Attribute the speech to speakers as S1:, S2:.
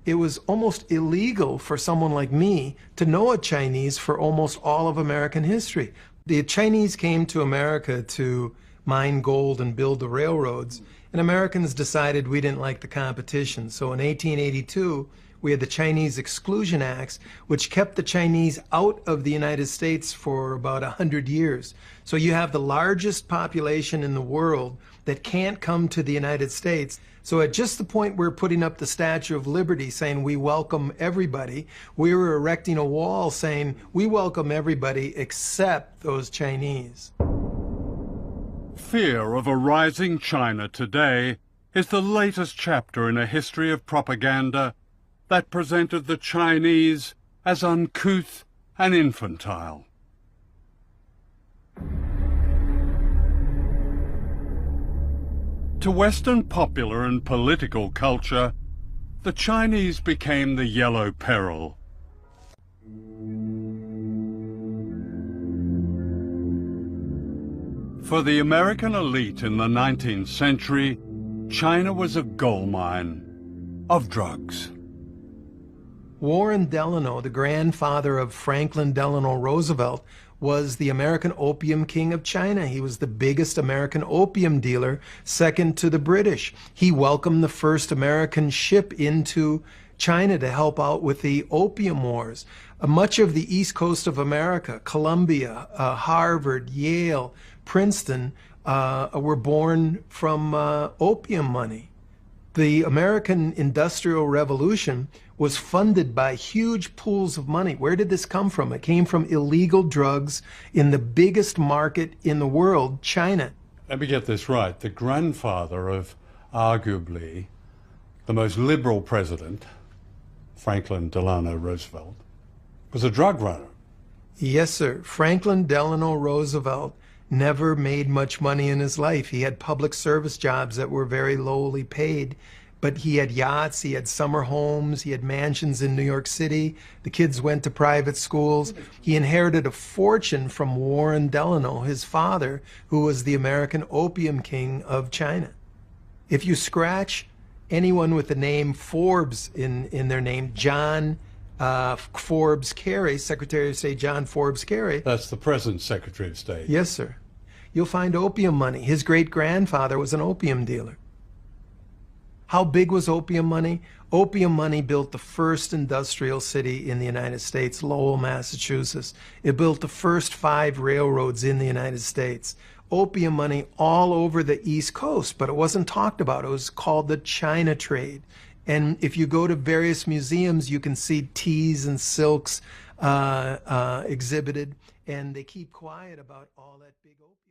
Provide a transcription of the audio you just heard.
S1: it was almost illegal for someone like me to know a Chinese for almost all of American history. The Chinese came to America to mine gold and build the railroads, and Americans decided we didn't like the competition. So in 1882, we had the Chinese Exclusion Acts, which kept the Chinese out of the United States for about 100 years. So you have the largest population in the world that can't come to the United States. So at just the point we're putting up the Statue of Liberty saying we welcome everybody, we were erecting a wall saying we welcome everybody except those Chinese.
S2: Fear of a rising China today is the latest chapter in a history of propaganda that presented the Chinese as uncouth and infantile. To Western popular and political culture, the Chinese became the yellow peril. For the American elite in the 19th century, China was a goldmine of drugs.
S1: Warren Delano, the grandfather of Franklin Delano Roosevelt, was the American opium king of China. He was the biggest American opium dealer, second to the British. He welcomed the first American ship into China to help out with the opium wars. Much of the east coast of America, Columbia, Harvard, Yale, Princeton, were born from opium money. The American Industrial Revolution was funded by huge pools of money. Where did this come from? It came from illegal drugs in the biggest market in the world, China.
S2: Let me get this right. The grandfather of arguably the most liberal president, Franklin Delano Roosevelt, was a drug runner.
S1: Yes, sir. Franklin Delano Roosevelt never made much money in his life. He had public service jobs that were very lowly paid, but he had yachts, he had summer homes, he had mansions in New York City. The kids went to private schools. He inherited a fortune from Warren Delano, his father, who was the American opium king of China. If you scratch anyone with the name Forbes in their name, John Forbes Carey, Secretary of State John Forbes Carey.
S2: That's the present Secretary of State.
S1: Yes, sir. You'll find opium money. His great-grandfather was an opium dealer. How big was opium money? Opium money built the first industrial city in the United States, Lowell, Massachusetts. It built the first 5 railroads in the United States. Opium money all over the East Coast, but it wasn't talked about. It was called the China trade. And if you go to various museums, you can see teas and silks exhibited, and they keep quiet about all that big opium.